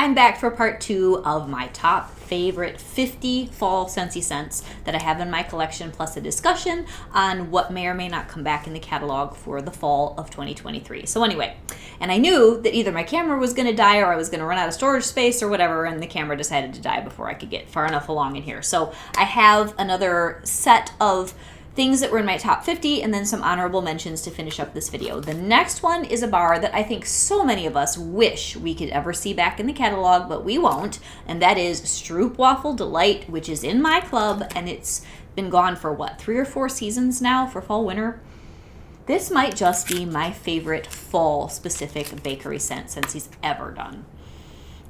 I'm back for part 2 of my top favorite 50 fall Scentsy scents that I have in my collection, plus a discussion on what may or may not come back in the catalog for the fall of 2023. So anyway, and I knew that either my camera was going to die or I was going to run out of storage space or whatever, and the camera decided to die before I could get far enough along in here. So I have another set of things that were in my top 50 and then some honorable mentions to finish up this video. The next one is a bar that I think so many of us wish we could ever see back in the catalog, but we won't, and that is Stroopwafel Delight, which is in my club, and it's been gone for what, 3 or 4 seasons now for fall winter. This might just be my favorite fall specific bakery scent since he's ever done.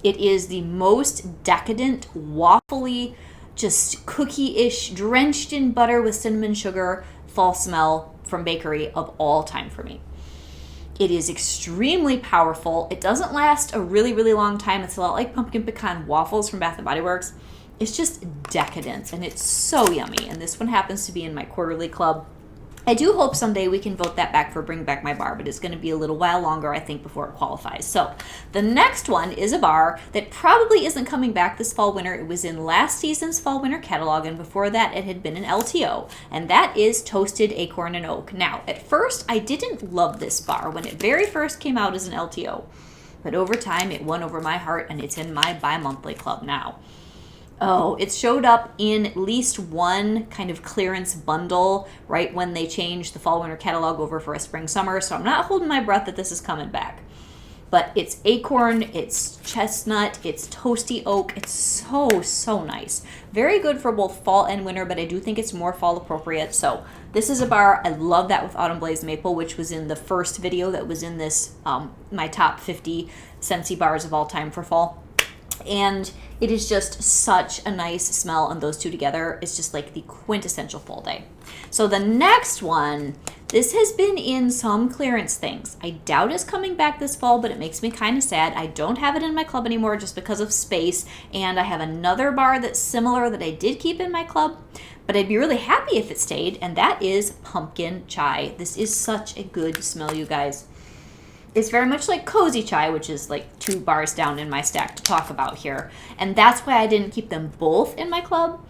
It is the most decadent, waffly, just cookie-ish, drenched in butter with cinnamon sugar fall smell from bakery of all time for me. It is extremely powerful. It doesn't last a really, really long time. It's a lot like pumpkin pecan waffles from Bath & Body Works. It's just decadent, and it's so yummy. And this one happens to be in my quarterly club. I do hope someday we can vote that back for Bring Back My Bar, but it's going to be a little while longer, I think, before it qualifies. So the next one is a bar that probably isn't coming back this fall winter. It was in last season's fall winter catalog, and before that it had been an LTO, and that is Toasted Acorn and Oak. Now, at first, I didn't love this bar when it very first came out as an LTO, but over time it won over my heart, and it's in my bi-monthly club now. Oh, it showed up in at least one kind of clearance bundle right when they changed the fall winter catalog over for a spring summer, so I'm not holding my breath that this is coming back. But it's acorn, it's chestnut, it's toasty oak. It's so nice. Very good for both fall and winter, but I do think it's more fall appropriate. So this is a bar. I love that with Autumn Blaze Maple, which was in the first video that was in this, my top 50 Scentsy bars of all time for fall. And it is just such a nice smell, and those two together is just like the quintessential fall day. So the next one, this has been in some clearance things. I doubt it's coming back this fall, but it makes me kind of sad. I don't have it in my club anymore just because of space, and I have another bar that's similar that I did keep in my club, but I'd be really happy if it stayed, and that is Pumpkin Chai. This is such a good smell, you guys. It's very much like Cozy Chai, which is like 2 bars down in my stack to talk about here. And that's why I didn't keep them both in my club.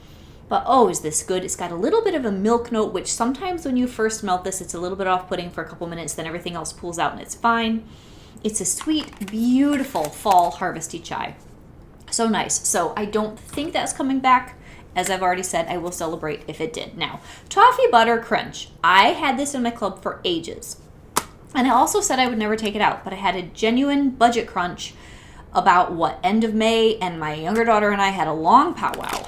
But oh, is this good? It's got a little bit of a milk note, which sometimes when you first melt this, it's a little bit off-putting for a couple minutes, then everything else pulls out and it's fine. It's a sweet, beautiful fall harvesty chai. So nice. So I don't think that's coming back. As I've already said, I will celebrate if it did. Now, Toffee Butter Crunch. I had this in my club for ages. And I also said I would never take it out, but I had a genuine budget crunch about, end of May, and my younger daughter and I had a long powwow.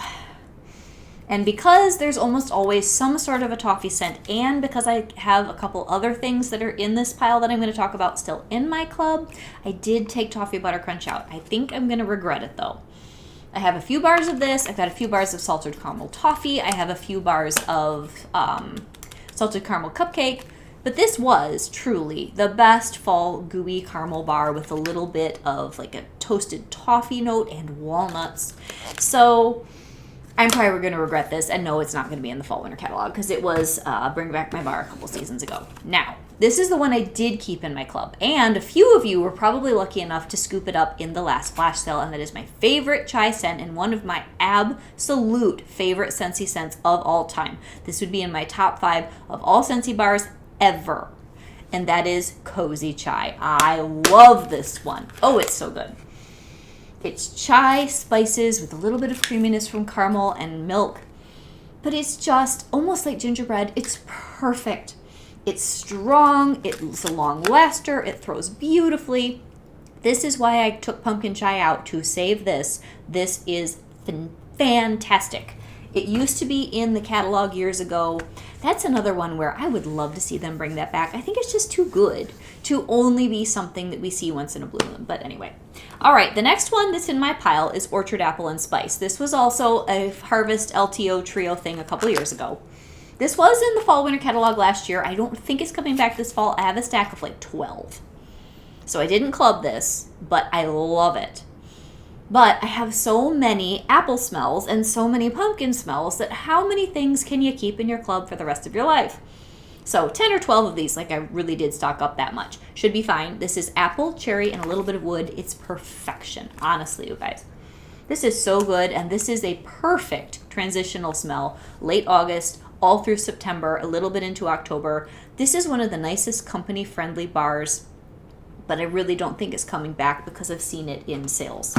And because there's almost always some sort of a toffee scent, and because I have a couple other things that are in this pile that I'm going to talk about still in my club, I did take Toffee Butter Crunch out. I think I'm going to regret it, though. I have a few bars of this. I've got a few bars of salted caramel toffee. I have a few bars of salted caramel cupcake. But this was truly the best fall gooey caramel bar with a little bit of like a toasted toffee note and walnuts. So I'm probably going to regret this, and no, it's not going to be in the fall winter catalog because it was Bring Back My Bar a couple seasons ago. Now, this is the one I did keep in my club, and a few of you were probably lucky enough to scoop it up in the last flash sale, and that is my favorite chai scent and one of my absolute favorite Scentsy scents of all time. This would be in my top 5 of all Scentsy bars ever, and that is Cozy Chai. I love this one. Oh, it's so good. It's chai spices with a little bit of creaminess from caramel and milk, but it's just almost like gingerbread. It's perfect. It's strong. It's a long laster. It throws beautifully. This is why I took Pumpkin Chai out to save this. This is fantastic. It used to be in the catalog years ago. That's another one where I would love to see them bring that back. I think it's just too good to only be something that we see once in a blue moon. But anyway. All right, the next one that's in my pile is Orchard Apple and Spice. This was also a Harvest LTO trio thing a couple years ago. This was in the fall winter catalog last year. I don't think it's coming back this fall. I have a stack of like 12. So I didn't club this, but I love it. But I have so many apple smells and so many pumpkin smells that how many things can you keep in your club for the rest of your life? So 10 or 12 of these, like I really did stock up that much. Should be fine. This is apple, cherry, and a little bit of wood. It's perfection, honestly, you guys. This is so good, and this is a perfect transitional smell. Late August, all through September, a little bit into October. This is one of the nicest company-friendly bars, but I really don't think it's coming back because I've seen it in sales.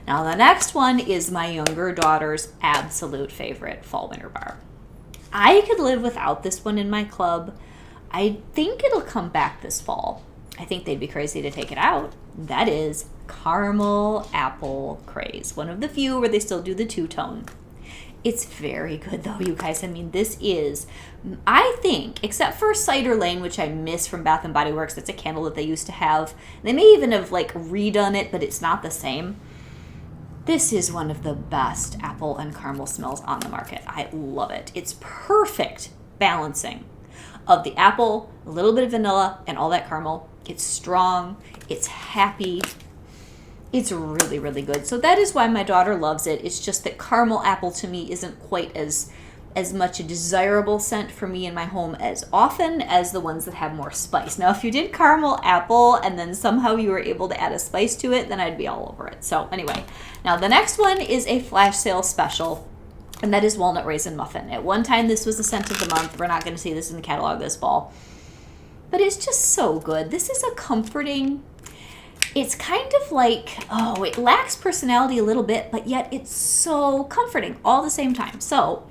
Now the next one is my younger daughter's absolute favorite fall winter bar. I could live without this one in my club. I think it'll come back this fall. I think they'd be crazy to take it out. That is Caramel Apple Craze. One of the few where they still do the two-tone. It's very good though, you guys. I mean, this is, I think, except for Cider Lane, which I miss from Bath & Body Works. That's a candle that they used to have. They may even have like redone it, but it's not the same. This is one of the best apple and caramel smells on the market. I love it. It's perfect balancing of the apple, a little bit of vanilla, and all that caramel. It's strong. It's happy. It's really, really good. So that is why my daughter loves it. It's just that caramel apple to me isn't quite as much a desirable scent for me in my home as often as the ones that have more spice. Now, if you did caramel apple and then somehow you were able to add a spice to it, then I'd be all over it. So anyway, now the next one is a flash sale special, and that is Walnut Raisin Muffin. At one time, this was the scent of the month. We're not going to see this in the catalog this fall, but it's just so good. This is a comforting, it's kind of like, oh, it lacks personality a little bit, but yet it's so comforting all the same time. So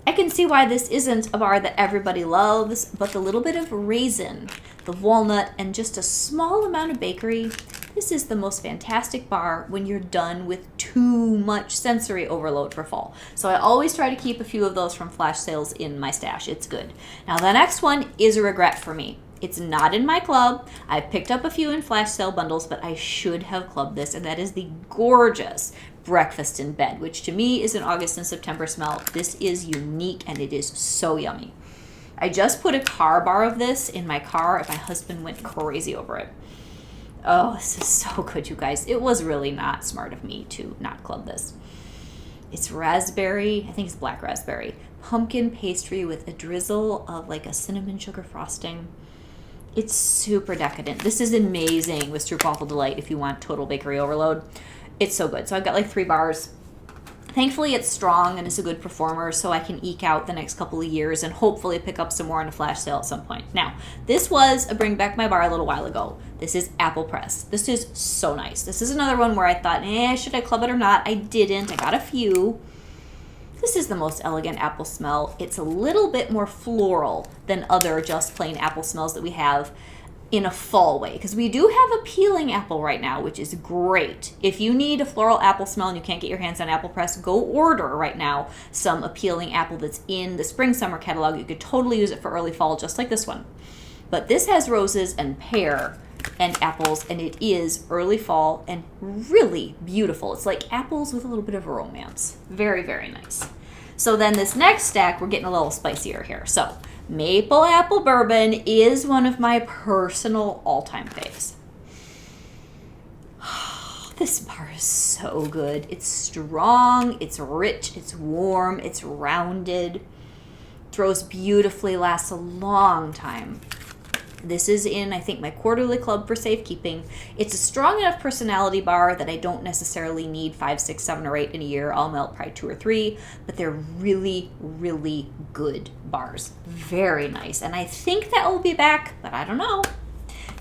I can see why this isn't a bar that everybody loves, but the little bit of raisin, the walnut, and just a small amount of bakery, this is the most fantastic bar when you're done with too much sensory overload for fall. So I always try to keep a few of those from flash sales in my stash. It's good. Now the next one is a regret for me. It's not in my club. I've picked up a few in flash sale bundles, but I should have clubbed this, and that is the gorgeous Breakfast in Bed, which to me is an August and September smell. This is unique, and it is so yummy. I just put a car bar of this in my car, and my husband went crazy over it. Oh, this is so good, you guys. It was really not smart of me to not club this. It's raspberry, I think it's black raspberry, pumpkin pastry with a drizzle of like a cinnamon sugar frosting. It's super decadent. This is amazing with Stroopwafel Delight if you want total bakery overload. It's so good. So I've got like 3 bars. Thankfully, it's strong and it's a good performer, so I can eke out the next couple of years and hopefully pick up some more on a flash sale at some point. Now, this was a Bring Back My Bar a little while ago. This is Apple Press. This is so nice. This is another one where I thought, should I club it or not? I didn't. I got a few. This is the most elegant apple smell. It's a little bit more floral than other just plain apple smells that we have in a fall way, because we do have a peeling apple right now, which is great. If you need a floral apple smell and you can't get your hands on Apple Press, go order right now some appealing apple that's in the spring summer catalog. You could totally use it for early fall, just like this one. But this has roses and pear and apples, and it is early fall and really beautiful. It's like apples with a little bit of romance. Very, very nice. So then this next stack, we're getting a little spicier here. So Maple Apple Bourbon is one of my personal all-time faves. This bar is so good. It's strong, it's rich, it's warm, it's rounded, throws beautifully, lasts a long time. This is in, I think, my quarterly club for safekeeping. It's a strong enough personality bar that I don't necessarily need 5, 6, 7, or 8 in a year. I'll melt probably 2 or 3, but they're really, really good bars. Very nice. And I think that will be back, but I don't know.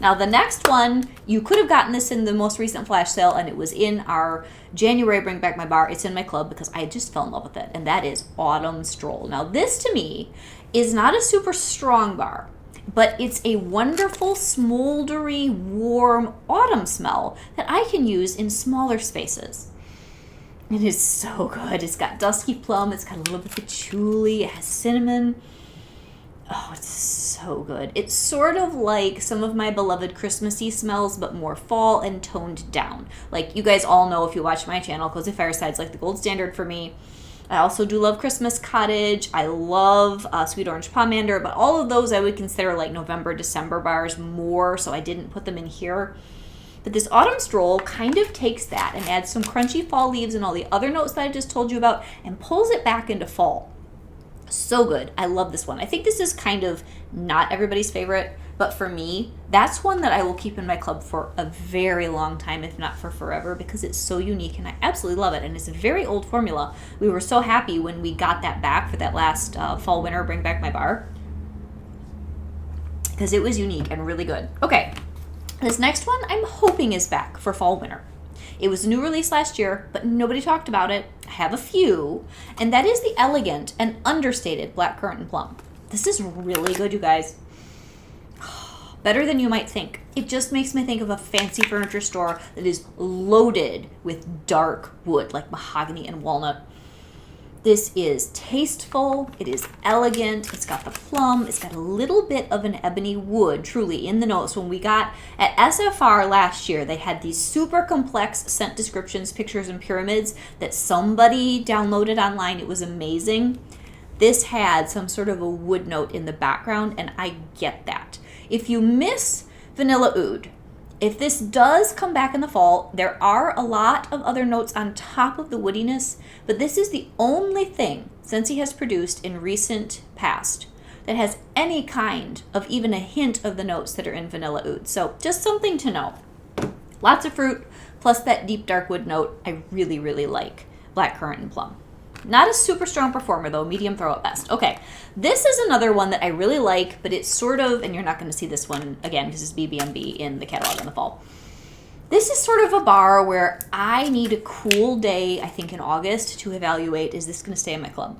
Now, the next one, you could have gotten this in the most recent flash sale, and it was in our January Bring Back My Bar. It's in my club because I just fell in love with it, and that is Autumn Stroll. Now, this to me is not a super strong bar, but it's a wonderful, smoldery, warm autumn smell that I can use in smaller spaces. It is so good. It's got dusky plum. It's got a little bit of patchouli. It has cinnamon. Oh, it's so good. It's sort of like some of my beloved Christmassy smells, but more fall and toned down. Like you guys all know if you watch my channel, Cozy Fireside's like the gold standard for me. I also do love Christmas Cottage. I love Sweet Orange Pomander, but all of those I would consider like November, December bars more, so I didn't put them in here. But this Autumn Stroll kind of takes that and adds some crunchy fall leaves and all the other notes that I just told you about and pulls it back into fall. So good. I love this one. I think this is kind of not everybody's favorite, but for me, that's one that I will keep in my club for a very long time, if not for forever, because it's so unique and I absolutely love it. And it's a very old formula. We were so happy when we got that back for that last fall winter Bring Back My Bar, because it was unique and really good. Okay, this next one I'm hoping is back for fall winter. It was a new release last year, but nobody talked about it. I have a few, and that is the elegant and understated blackcurrant and plum. This is really good, you guys. Better than you might think. It just makes me think of a fancy furniture store that is loaded with dark wood, like mahogany and walnut. This is tasteful, it is elegant, it's got the plum, it's got a little bit of an ebony wood, truly, in the notes. When we got at SFR last year, they had these super complex scent descriptions, pictures, and pyramids that somebody downloaded online. It was amazing. This had some sort of a wood note in the background, and I get that. If you miss Vanilla Oud, if this does come back in the fall, there are a lot of other notes on top of the woodiness, but this is the only thing Scentsy has produced in recent past that has any kind of even a hint of the notes that are in Vanilla Oud. So just something to know. Lots of fruit, plus that deep dark wood note I really, really like. Blackcurrant and plum. Not a super strong performer though, medium throw at best. Okay, this is another one that I really like, but it's sort of, and you're not going to see this one again because it's BBMB in the catalog in the fall. This is sort of a bar where I need a cool day, I think in August, to evaluate, is this going to stay in my club?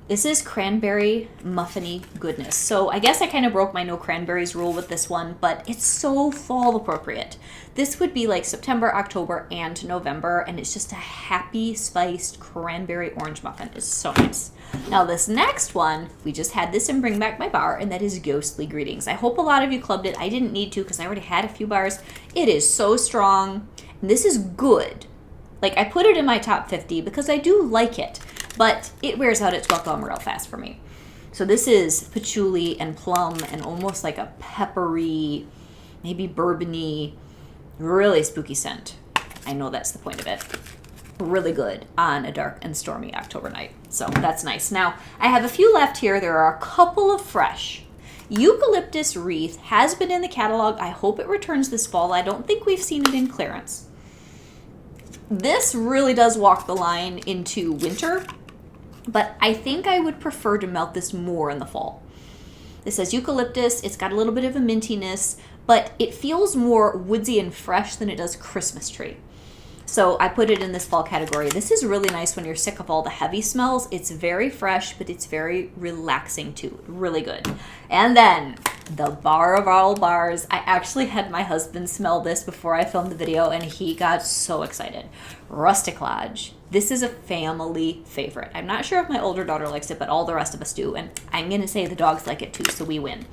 This is cranberry muffiny goodness. So I guess I kind of broke my no cranberries rule with this one, but it's so fall appropriate. This would be like September, October, and November, and it's just a happy spiced cranberry orange muffin. It's so nice. Now this next one, we just had this in Bring Back My Bar, and that is Ghostly Greetings. I hope a lot of you clubbed it. I didn't need to because I already had a few bars. It is so strong, and this is good. Like, I put it in my top 50 because I do like it, but it wears out its welcome real fast for me. So this is patchouli and plum and almost like a peppery, maybe bourbony, really spooky scent. I know that's the point of it. Really good on a dark and stormy October night. So that's nice. Now, I have a few left here. There are a couple of fresh. Eucalyptus Wreath has been in the catalog. I hope it returns this fall. I don't think we've seen it in clearance. This really does walk the line into winter, but I think I would prefer to melt this more in the fall. This says eucalyptus. It's got a little bit of a mintiness, but it feels more woodsy and fresh than it does Christmas tree. So I put it in this fall category. This is really nice when you're sick of all the heavy smells. It's very fresh, but it's very relaxing too. Really good. And then the bar of all bars. I actually had my husband smell this before I filmed the video, and he got so excited. Rustic Lodge. This is a family favorite. I'm not sure if my older daughter likes it, but all the rest of us do. And I'm going to say the dogs like it too, so we win.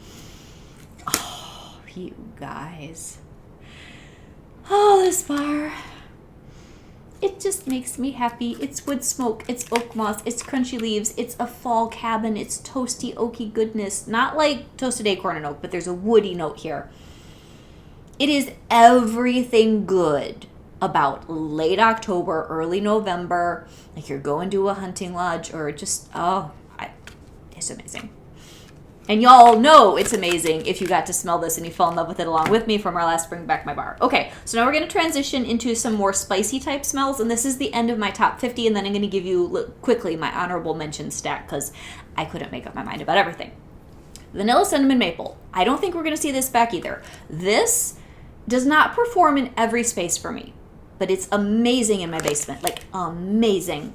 Oh, you guys. Oh, this bar. It just makes me happy. It's wood smoke, it's oak moss, it's crunchy leaves, it's a fall cabin, it's toasty, oaky goodness. Not like toasted acorn and oak, but there's a woody note here. It is everything good about late October, early November, like you're going to a hunting lodge or just, it's amazing. And y'all know it's amazing if you got to smell this and you fell in love with it along with me from our last Bring Back My Bar. Okay, so now we're going to transition into some more spicy type smells, and this is the end of my top 50, and then I'm going to give you quickly my honorable mention stack because I couldn't make up my mind about everything. Vanilla Cinnamon Maple. I don't think we're going to see this back either. This does not perform in every space for me, but it's amazing in my basement, like amazing.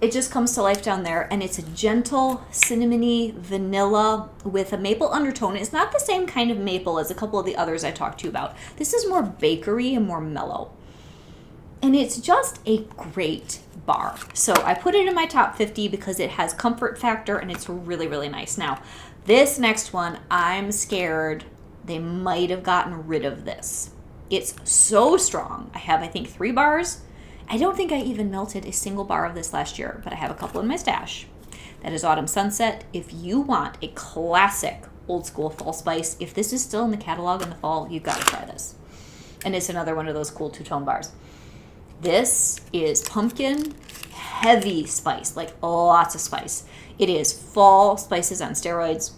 It just comes to life down there, and it's a gentle, cinnamony vanilla with a maple undertone. It's not the same kind of maple as a couple of the others I talked to you about. This is more bakery and more mellow. And it's just a great bar. So I put it in my top 50 because it has comfort factor, and it's really, really nice. Now, this next one, I'm scared they might have gotten rid of this. It's so strong. I have, I think, 3 bars. I don't think I even melted a single bar of this last year, but I have a couple in my stash. That is Autumn Sunset. If you want a classic old school fall spice, if this is still in the catalog in the fall, you've got to try this. And it's another one of those cool two-tone bars. This is pumpkin, heavy spice, like lots of spice. It is fall spices on steroids.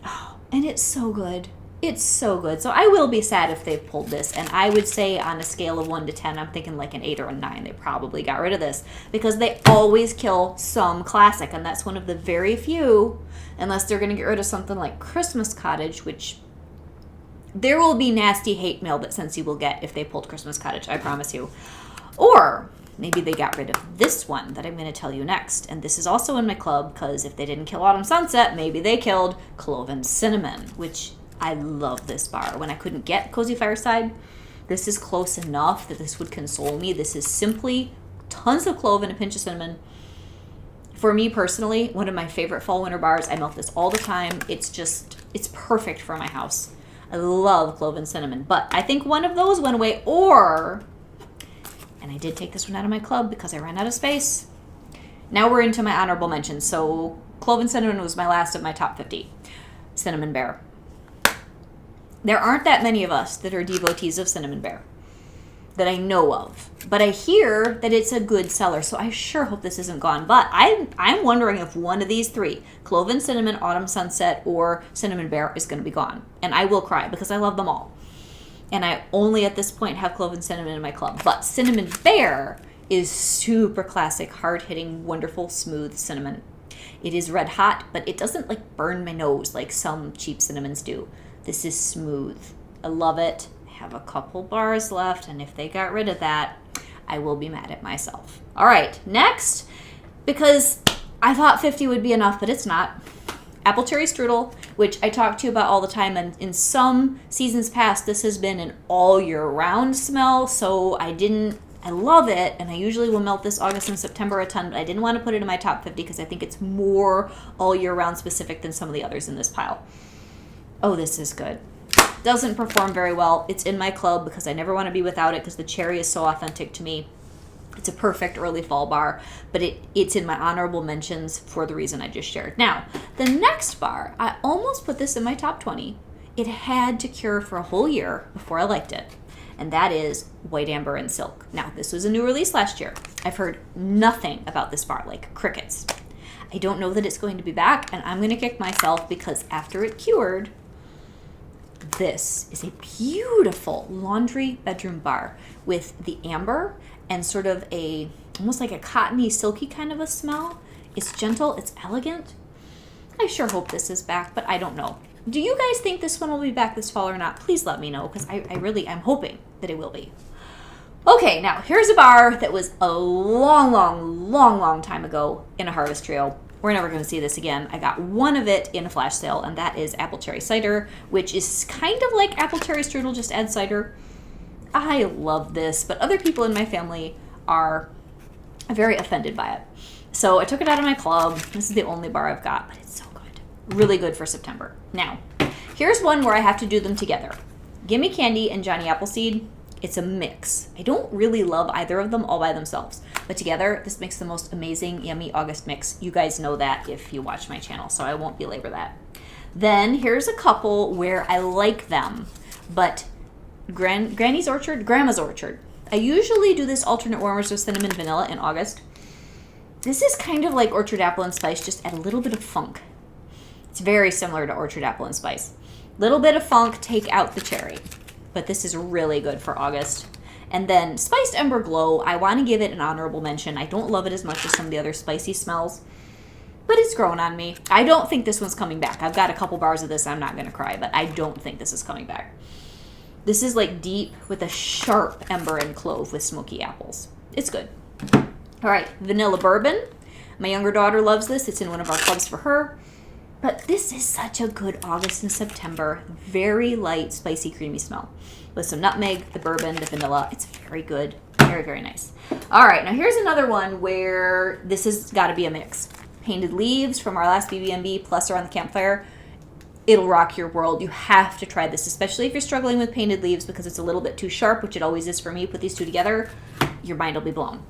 Oh, and it's so good. It's so good. So I will be sad if they've pulled this. And I would say on a scale of 1 to 10, I'm thinking like an 8 or a 9. They probably got rid of this because they always kill some classic. And that's one of the very few, unless they're going to get rid of something like Christmas Cottage, which there will be nasty hate mail that Scentsy will get if they pulled Christmas Cottage. I promise you. Or maybe they got rid of this one that I'm going to tell you next. And this is also in my club because if they didn't kill Autumn Sunset, maybe they killed Clove Cinnamon, which I love this bar. When I couldn't get Cozy Fireside, this is close enough that this would console me. This is simply tons of clove and a pinch of cinnamon. For me personally, one of my favorite fall winter bars. I melt this all the time. It's perfect for my house. I love clove and cinnamon. But I think one of those went away, and I did take this one out of my club because I ran out of space. Now we're into my honorable mentions. So Clove and Cinnamon was my last of my top 50. Cinnamon Bear. There aren't that many of us that are devotees of Cinnamon Bear that I know of. But I hear that it's a good seller, so I sure hope this isn't gone. But I'm wondering if one of these three, Clove and Cinnamon, Autumn Sunset, or Cinnamon Bear, is going to be gone. And I will cry because I love them all. And I only at this point have Clove and Cinnamon in my club. But Cinnamon Bear is super classic, hard-hitting, wonderful, smooth cinnamon. It is red hot, but it doesn't like burn my nose like some cheap cinnamons do. This is smooth. I love it. I have a couple bars left, and if they got rid of that, I will be mad at myself. All right, next, because I thought 50 would be enough, but it's not. Apple Cherry Strudel, which I talk to you about all the time, and in some seasons past, this has been an all-year-round smell, so I love it, and I usually will melt this August and September a ton, but I didn't want to put it in my top 50 because I think it's more all-year-round specific than some of the others in this pile. Oh, this is good. Doesn't perform very well. It's in my club because I never want to be without it because the cherry is so authentic to me. It's a perfect early fall bar, but it's in my honorable mentions for the reason I just shared. Now, the next bar, I almost put this in my top 20. It had to cure for a whole year before I liked it, and that is White Amber and Silk. Now, this was a new release last year. I've heard nothing about this bar, like crickets. I don't know that it's going to be back, and I'm going to kick myself because after it cured, this is a beautiful laundry bedroom bar with the amber and sort of almost like a cottony, silky kind of a smell. It's gentle, it's elegant. I sure hope this is back, but I don't know. Do you guys think this one will be back this fall or not? Please let me know, because I'm hoping that it will be. Okay, now here's a bar that was a long time ago in a harvest trail. We're never going to see this again. I got one of it in a flash sale, and that is Apple Cherry Cider, which is kind of like Apple Cherry Strudel, just add cider. I love this, but other people in my family are very offended by it. So I took it out of my club. This is the only bar I've got, but it's so good. Really good for September. Now, here's one where I have to do them together. Gimme Candy and Johnny Appleseed. It's a mix. I don't really love either of them all by themselves, but together this makes the most amazing, yummy August mix. You guys know that if you watch my channel, so I won't belabor that. Then here's a couple where I like them, but Grandma's Orchard. I usually do this alternate warmers with cinnamon vanilla in August. This is kind of like Orchard Apple and Spice, just add a little bit of funk. It's very similar to Orchard Apple and Spice. Little bit of funk, take out the cherry. But this is really good for August. And then Spiced Ember Glow, I want to give it an honorable mention. I don't love it as much as some of the other spicy smells, but it's grown on me. I don't think this one's coming back. I've got a couple bars of this. I'm not going to cry, but I don't think this is coming back. This is like deep with a sharp ember and clove with smoky apples. It's good. All right, Vanilla Bourbon. My younger daughter loves this. It's in one of our clubs for her. But this is such a good August and September. Very light, spicy, creamy smell. With some nutmeg, the bourbon, the vanilla. It's very good. Very, very nice. All right, now here's another one where this has got to be a mix. Painted Leaves from our last BBMB plus Around the Campfire. It'll rock your world. You have to try this, especially if you're struggling with Painted Leaves because it's a little bit too sharp, which it always is for me. Put these two together, your mind will be blown.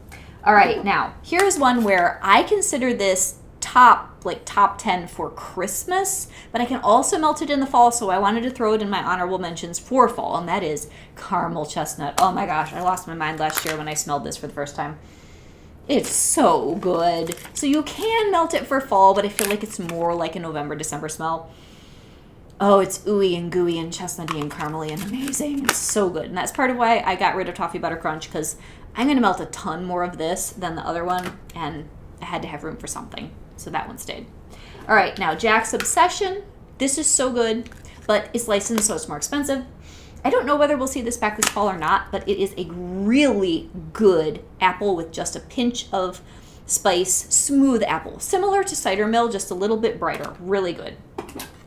All right, now here's one where I consider this top 10 for Christmas, but I can also melt it in the fall, so I wanted to throw it in my honorable mentions for fall, and that is caramel chestnut. Oh my gosh, I lost my mind last year when I smelled this for the first time. It's so good. So you can melt it for fall, but I feel like it's more like a November, December smell. Oh, it's ooey and gooey and chestnutty and caramely and amazing. It's so good. And that's part of why I got rid of Toffee Butter Crunch, because I'm going to melt a ton more of this than the other one, and I had to have room for something. So that one stayed. All right, now Jack's Obsession. This is so good, but it's licensed, so it's more expensive. I don't know whether we'll see this back this fall or not, but it is a really good apple with just a pinch of spice, smooth apple. Similar to Cider Mill, just a little bit brighter. Really good.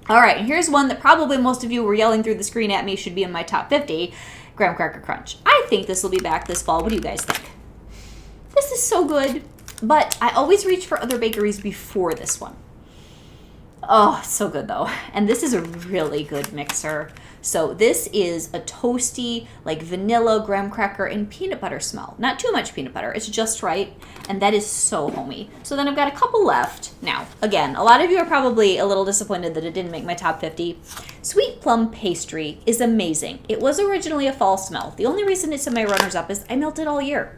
All right, and here's one that probably most of you were yelling through the screen at me should be in my top 50, Graham Cracker Crunch. I think this will be back this fall. What do you guys think? This is so good, but I always reach for other bakeries before this one. Oh, so good though. And this is a really good mixer. So this is a toasty, like vanilla, graham cracker, and peanut butter smell. Not too much peanut butter, it's just right. And that is so homey. So then I've got a couple left. Now, again, a lot of you are probably a little disappointed that it didn't make my top 50. Sweet Plum Pastry is amazing. It was originally a fall smell. The only reason it's in my runners-up is I melt it all year.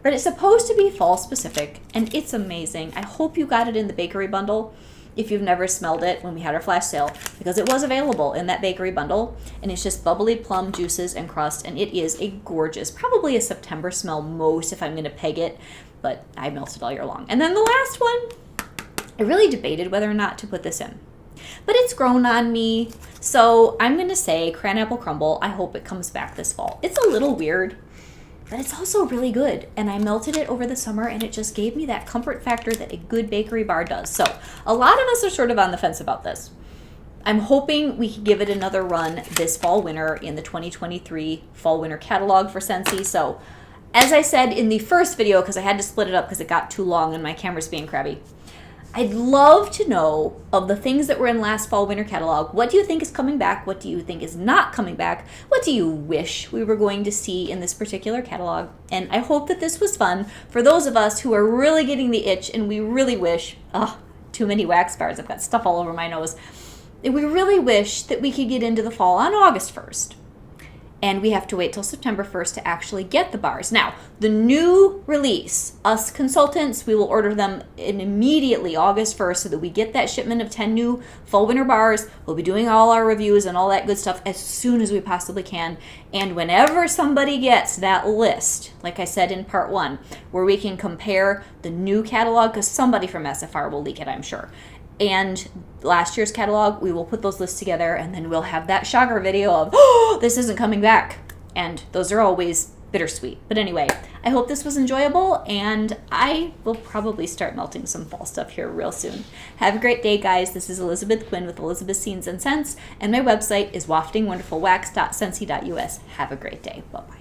But it's supposed to be fall specific, and it's amazing. I hope you got it in the bakery bundle if you've never smelled it when we had our flash sale, because it was available in that bakery bundle, and it's just bubbly plum juices and crust, and it is a gorgeous, probably a September smell most if I'm going to peg it, but I melt it all year long. And then the last one, I really debated whether or not to put this in, but it's grown on me, so I'm going to say Cran-Apple Crumble. I hope it comes back this fall. It's a little weird, but it's also really good, and I melted it over the summer, and it just gave me that comfort factor that a good bakery bar does. So a lot of us are sort of on the fence about this. I'm hoping we can give it another run this fall winter in the 2023 fall winter catalog for Scentsy. So as I said in the first video, because I had to split it up because it got too long and my camera's being crabby, I'd love to know, of the things that were in last fall winter catalog, what do you think is coming back? What do you think is not coming back? What do you wish we were going to see in this particular catalog? And I hope that this was fun for those of us who are really getting the itch, and we really wish, too many wax bars, I've got stuff all over my nose. We really wish that we could get into the fall on August 1st. And we have to wait till September 1st to actually get the bars. Now, the new release, us consultants, we will order them immediately August 1st so that we get that shipment of 10 new fall winter bars. We'll be doing all our reviews and all that good stuff as soon as we possibly can. And whenever somebody gets that list, like I said in part 1, where we can compare the new catalog, because somebody from SFR will leak it, I'm sure, and last year's catalog, we will put those lists together, and then we'll have that shocker video of, oh, this isn't coming back. And those are always bittersweet. But anyway, I hope this was enjoyable, and I will probably start melting some fall stuff here real soon. Have a great day, guys. This is Elizabeth Quinn with Elizabeth's Scenes and Scents, and my website is waftingwonderfulwax.scentsy.us. Have a great day. Bye-bye.